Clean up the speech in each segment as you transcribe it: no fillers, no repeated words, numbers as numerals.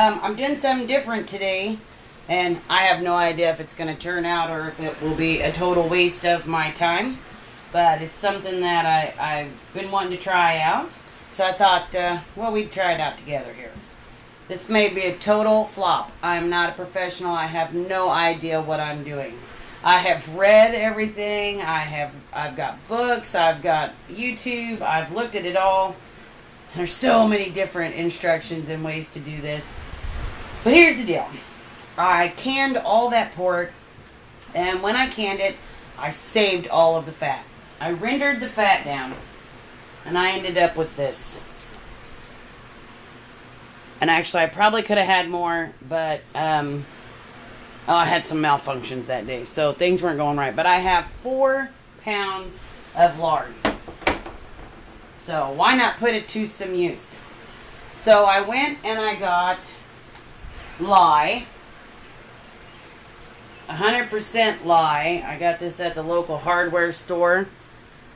I'm doing something different today, and I have no idea if it's going to turn out or if it will be a total waste of my time. But it's something that I've been wanting to try out. So I thought, well, we'd try it out together here. This may be a total flop. I'm not a professional. I have no idea what I'm doing. I have read everything. I've got books. I've got YouTube. I've looked at it all. There's so many different instructions and ways to do this. But here's the deal. I canned all that pork, and when I canned it, I saved all of the fat. I rendered the fat down, and I ended up with this. And actually, I probably could have had more, but I had some malfunctions that day, so things weren't going right. But I have 4 pounds of lard. So why not put it to some use? So I went and I got lye. 100% lye. I got this at the local hardware store.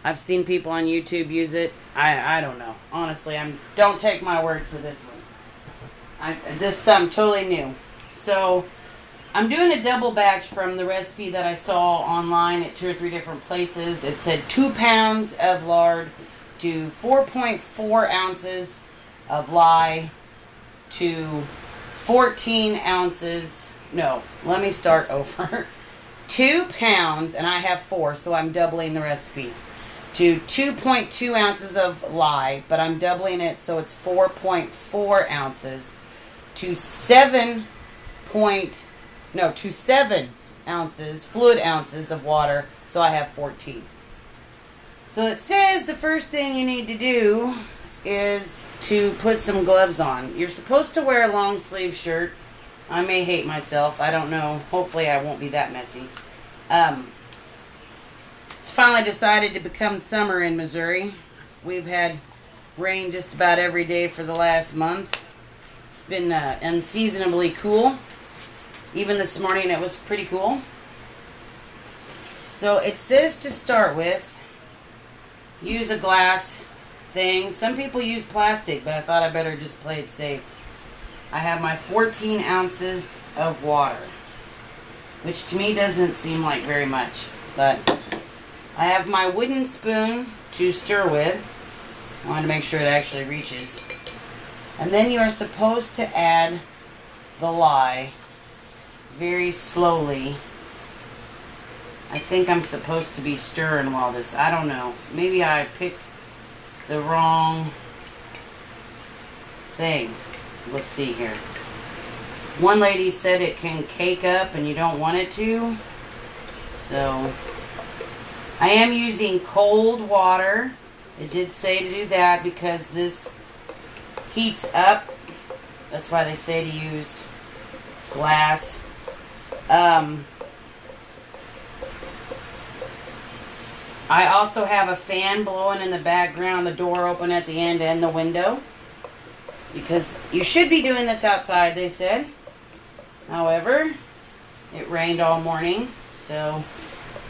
I've seen people on YouTube use it. I don't know. Honestly, don't take my word for this one. This is something totally new. So I'm doing a double batch from the recipe that I saw online at 2 or 3 different places. It said 2 pounds of lard to 4.4 ounces of lye to 14 ounces. No, let me start over. 2 pounds, and I have 4, so I'm doubling the recipe. To 2.2 ounces of lye, but I'm doubling it, so it's 4.4 ounces. To 7 ounces, fluid ounces of water, so I have 14. So it says the first thing you need to do is to put some gloves on. You're supposed to wear a long sleeve shirt. I may hate myself. I don't know. Hopefully I won't be that messy. It's finally decided to become summer in Missouri. We've had rain just about every day for the last month. It's been unseasonably cool. Even this morning it was pretty cool. So it says to start with, use a glass thing. Some people use plastic, but I thought I better just play it safe. I have my 14 ounces of water, which to me doesn't seem like very much, but I have my wooden spoon to stir with. I want to make sure it actually reaches. And then you are supposed to add the lye very slowly. I think I'm supposed to be stirring while this, I don't know. Maybe I picked the wrong thing. Let's see here. One lady said it can cake up and you don't want it to. So, I am using cold water. It did say to do that because this heats up. That's why they say to use glass. I also have a fan blowing in the background, the door open at the end, and the window. Because you should be doing this outside, they said. However, it rained all morning, so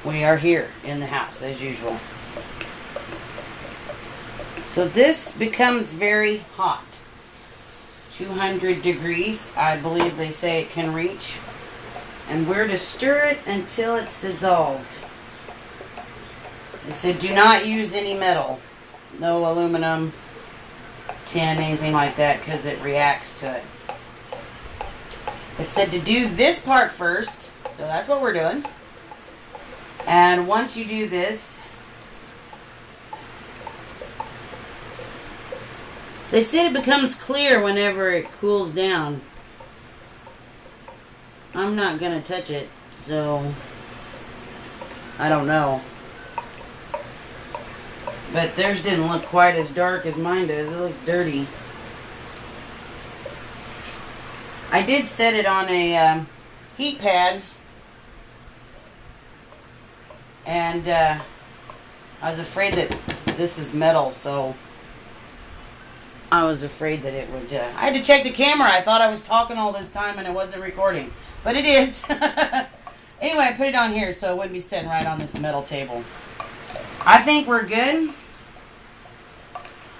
we are here in the house as usual. So this becomes very hot. 200 degrees, I believe they say it can reach. And we're to stir it until it's dissolved. They said do not use any metal. No aluminum, tin, anything like that, because it reacts to it. It said to do this part first, so that's what we're doing. And once you do this, they said it becomes clear whenever it cools down. I'm not going to touch it, so I don't know. But theirs didn't look quite as dark as mine does. It looks dirty. I did set it on a heat pad. And I was afraid that this is metal, so I was afraid that it would... I had to check the camera. I thought I was talking all this time and it wasn't recording. But it is. Anyway, I put it on here so it wouldn't be sitting right on this metal table. I think we're good.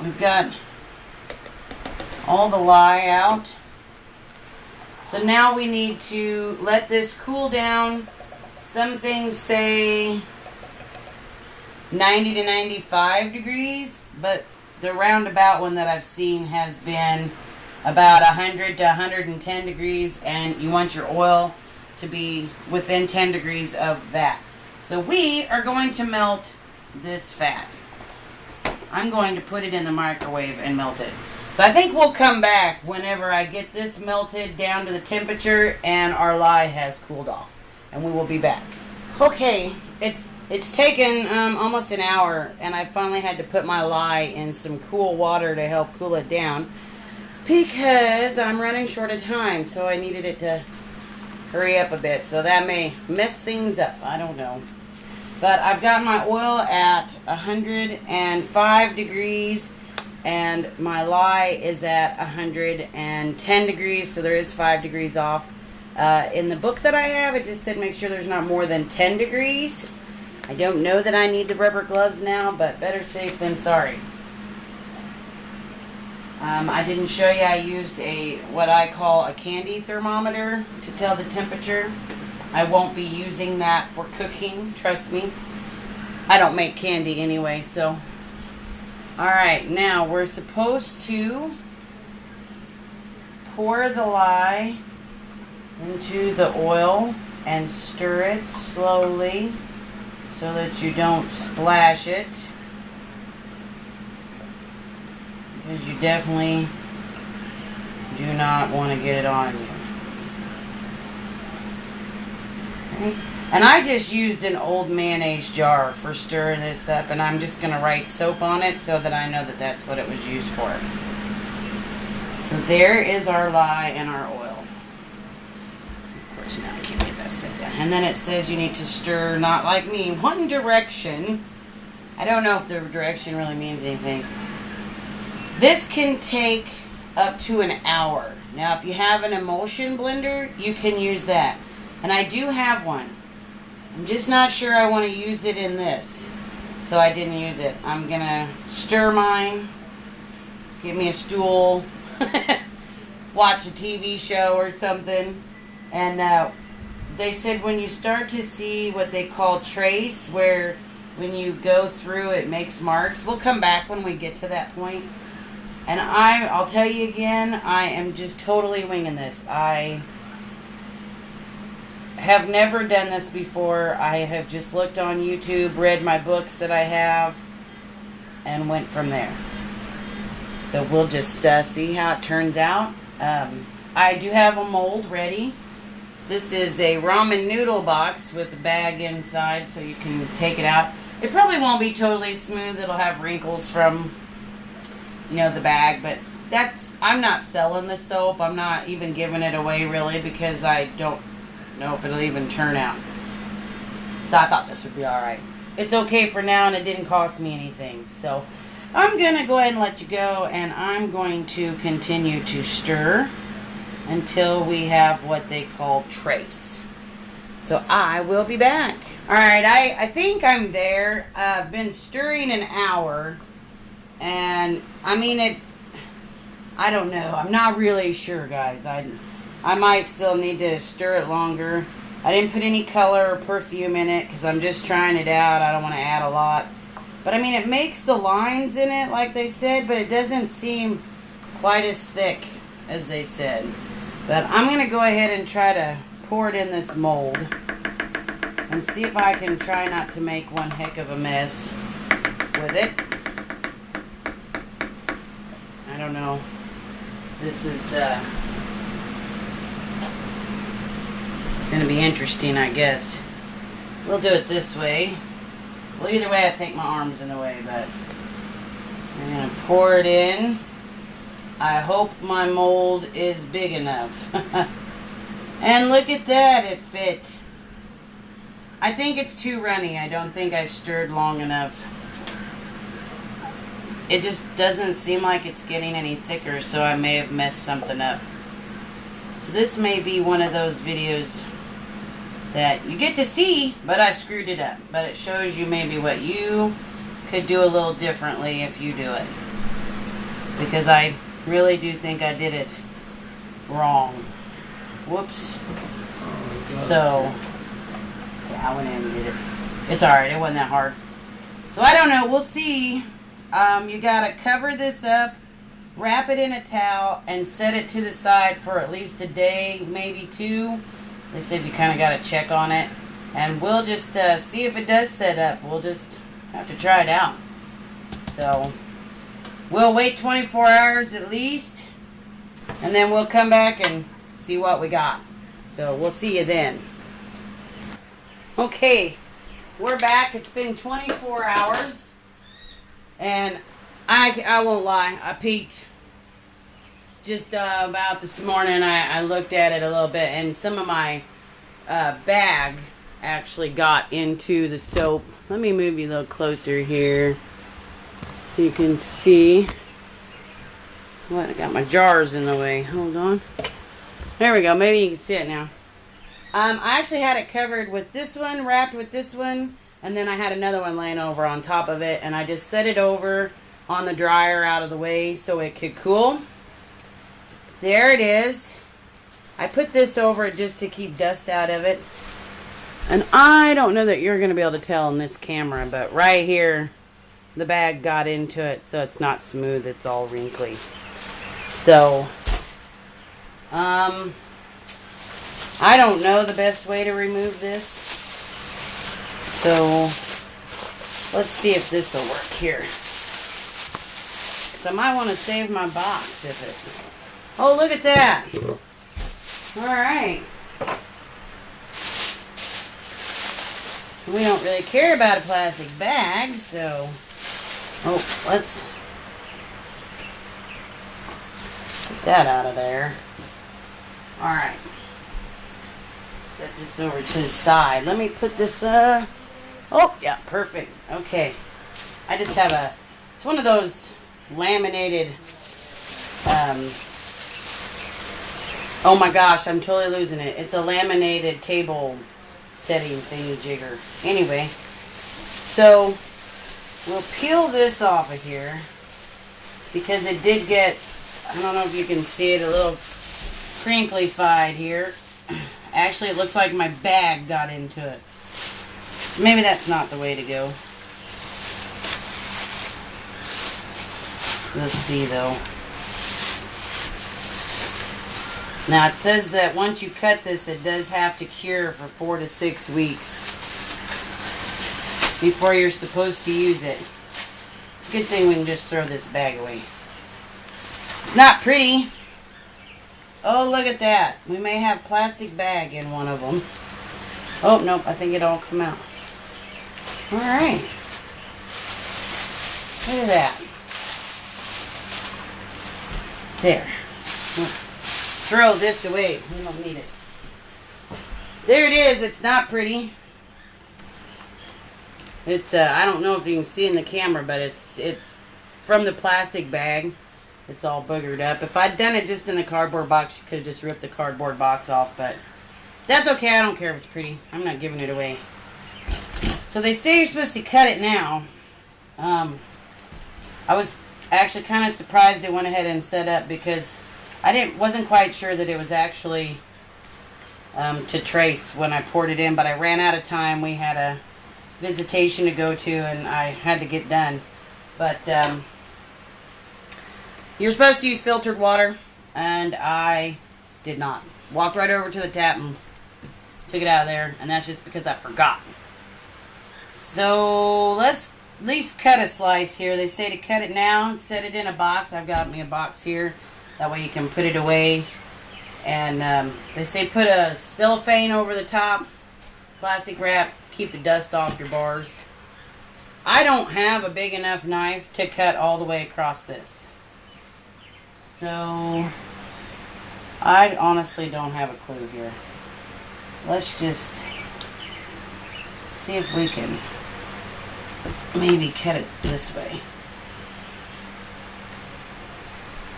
We've got all the lye out. So now we need to let this cool down. Some things say 90 to 95 degrees, but the roundabout one that I've seen has been about 100 to 110 degrees, and you want your oil to be within 10 degrees of that. So we are going to melt this fat. I'm going to put it in the microwave and melt it. So I think we'll come back whenever I get this melted down to the temperature and our lye has cooled off, and we will be back. Okay, it's taken almost an hour, and I finally had to put my lye in some cool water to help cool it down because I'm running short of time, so I needed it to hurry up a bit. So that may mess things up, I don't know. But I've got my oil at 105 degrees, and my lye is at 110 degrees, so there is 5 degrees off. In the book that I have, it just said make sure there's not more than 10 degrees. I don't know that I need the rubber gloves now, but better safe than sorry. I didn't show you, I used what I call a candy thermometer to tell the temperature. I won't be using that for cooking, trust me. I don't make candy anyway, so. Alright, now we're supposed to pour the lye into the oil and stir it slowly so that you don't splash it, because you definitely do not want to get it on you. Okay. And I just used an old mayonnaise jar for stirring this up, and I'm just going to write soap on it so that I know that that's what it was used for. So there is our lye and our oil. Of course, now I can't get that set down. And then it says you need to stir, not like me, one direction. I don't know if the direction really means anything. This can take up to an hour. Now, if you have an emulsion blender, you can use that. And I do have one. I'm just not sure I want to use it in this, so I didn't use it. I'm going to stir mine, get me a stool, watch a TV show or something. And they said when you start to see what they call trace, where when you go through it makes marks. We'll come back when we get to that point. And I'll tell you again, I am just totally winging this. I have never done this before. I have just looked on YouTube, read my books that I have, and went from there. So we'll just see how it turns out. I do have a mold ready. This is a ramen noodle box with a bag inside so you can take it out. It probably won't be totally smooth. It'll have wrinkles from, the bag, but I'm not selling the soap. I'm not even giving it away really because I don't know if it'll even turn out. So I thought this would be alright. It's okay for now, and it didn't cost me anything. So I'm going to go ahead and let you go, and I'm going to continue to stir until we have what they call trace. So I will be back. Alright, I think I'm there. I've been stirring an hour, and I don't know. I'm not really sure, guys. I might still need to stir it longer. I didn't put any color or perfume in it because I'm just trying it out. I don't want to add a lot. But it makes the lines in it like they said, but it doesn't seem quite as thick as they said. But I'm going to go ahead and try to pour it in this mold and see if I can try not to make one heck of a mess with it. I don't know. This is going to be interesting, I guess. We'll do it this way. Well, either way, I think my arm's in the way, but I'm going to pour it in. I hope my mold is big enough. And look at that, it fit. I think it's too runny. I don't think I stirred long enough. It just doesn't seem like it's getting any thicker, so I may have messed something up. So this may be one of those videos that you get to see, but I screwed it up. But it shows you maybe what you could do a little differently if you do it. Because I really do think I did it wrong. Whoops. So, yeah, I went in and did it. It's alright, it wasn't that hard. So I don't know, we'll see. You gotta cover this up, wrap it in a towel, and set it to the side for at least a day, maybe 2. They said you kind of gotta check on it. And we'll just see if it does set up. We'll just have to try it out. So, we'll wait 24 hours at least, and then we'll come back and see what we got. So, we'll see you then. Okay, we're back. It's been 24 hours, and I won't lie. I peeked just about this morning. I looked at it a little bit, and some of my bag actually got into the soap. Let me move you a little closer here so you can see. What? I got my jars in the way. Hold on. There we go. Maybe you can see it now. I actually had it covered with this one, wrapped with this one, and then I had another one laying over on top of it, and I just set it over on the dryer out of the way so it could cool. There it is. I put this over it just to keep dust out of it. And I don't know that you're going to be able to tell in this camera, but right here, the bag got into it, so it's not smooth. It's all wrinkly. So, I don't know the best way to remove this. So, let's see if this will work here. So I might want to save my box if it... Oh, look at that. Alright. We don't really care about a plastic bag, so... Oh, let's... get that out of there. Alright. Set this over to the side. Let me put this, Oh, yeah, perfect. Okay. I just have a... It's one of those laminated... Oh my gosh, I'm totally losing it. It's a laminated table setting thingy jigger. Anyway, so we'll peel this off of here because it did get, I don't know if you can see it, a little crinkly-fied here. Actually, it looks like my bag got into it. Maybe that's not the way to go. Let's see though. Now it says that once you cut this, it does have to cure for 4 to 6 weeks before you're supposed to use it. It's a good thing we can just throw this bag away. It's not pretty. Oh, look at that. We may have plastic bag in one of them. Oh, nope, I think it all come out. Alright. Look at that. There. Throw this away. We don't need it. There it is. It's not pretty. It's I don't know if you can see in the camera, but it's from the plastic bag. It's all boogered up. If I'd done it just in the cardboard box, you could have just ripped the cardboard box off, but that's okay. I don't care if it's pretty. I'm not giving it away. So they say you're supposed to cut it now. I was actually kind of surprised it went ahead and set up because wasn't quite sure that it was actually to trace when I poured it in, but I ran out of time. We had a visitation to go to, and I had to get done. But you're supposed to use filtered water, and I did not. Walked right over to the tap and took it out of there, and that's just because I forgot. So let's at least cut a slice here. They say to cut it now, set it in a box. I've got me a box here. That way you can put it away. And they say put a cellophane over the top, plastic wrap, keep the dust off your bars. I don't have a big enough knife to cut all the way across this. So, I honestly don't have a clue here. Let's just see if we can maybe cut it this way.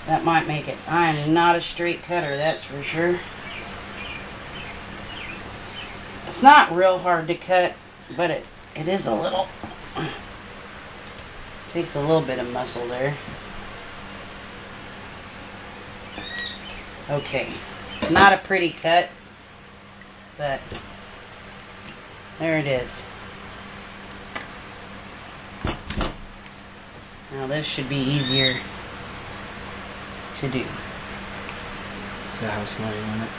That might make it. I am not a straight cutter, that's for sure. It's not real hard to cut, but it is a little. Takes a little bit of muscle there. Okay. It's not a pretty cut, but there it is. Now this should be easier to do. Is that how small you want it?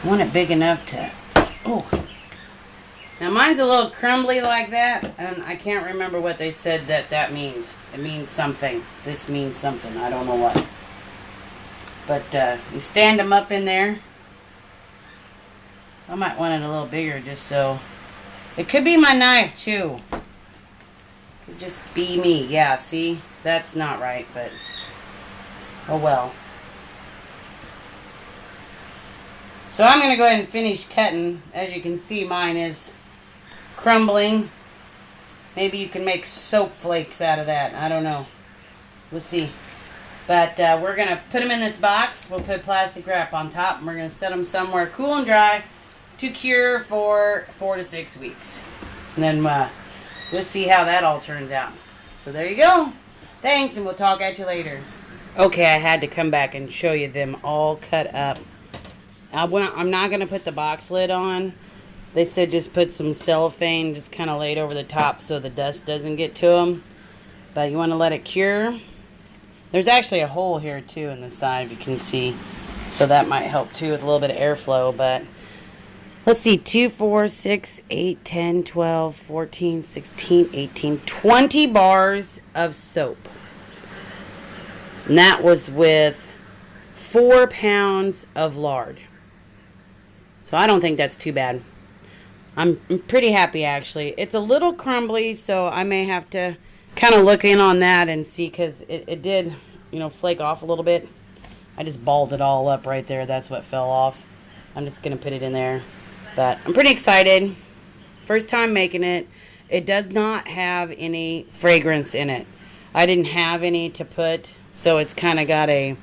I want it big enough to... Oh! Now mine's a little crumbly like that, and I can't remember what they said that means. It means something. This means something. I don't know what. But you stand them up in there. So I might want it a little bigger just so... It could be my knife too. Could just be me. Yeah, see? That's not right, but... Oh well. So I'm going to go ahead and finish cutting. As you can see, mine is crumbling. Maybe you can make soap flakes out of that. I don't know. We'll see. But we're going to put them in this box. We'll put plastic wrap on top. And we're going to set them somewhere cool and dry to cure for 4 to 6 weeks. And then we'll see how that all turns out. So there you go. Thanks, and we'll talk at you later. Okay, I had to come back and show you them all cut up. I'm not going to put the box lid on. They said just put some cellophane, just kind of laid over the top so the dust doesn't get to them. But you want to let it cure. There's actually a hole here too in the side, if you can see. So that might help too with a little bit of airflow. But let's see, 2, 4, 6, 8, 10, 12, 14, 16, 18, 20 bars of soap. And that was with 4 pounds of lard. So I don't think that's too bad. I'm pretty happy, actually. It's a little crumbly, so I may have to kind of look in on that and see, because it did, you know, flake off a little bit. I just balled it all up right there. That's what fell off. I'm just going to put it in there. But I'm pretty excited. First time making it. It does not have any fragrance in it. I didn't have any to put, so it's kind of got a...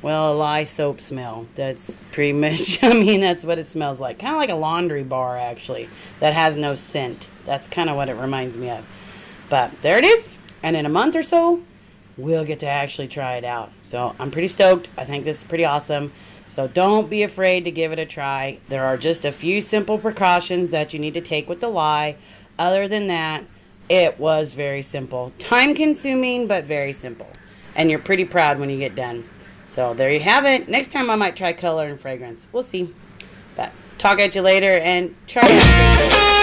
Well, a lye soap smell. That's pretty much, I mean, that's what it smells like. Kind of like a laundry bar, actually, that has no scent. That's kind of what it reminds me of. But there it is. And in a month or so, we'll get to actually try it out. So I'm pretty stoked. I think this is pretty awesome. So don't be afraid to give it a try. There are just a few simple precautions that you need to take with the lye. Other than that, it was very simple. Time consuming, but very simple. And you're pretty proud when you get done. So there you have it. Next time I might try color and fragrance. We'll see. But talk at you later and try it.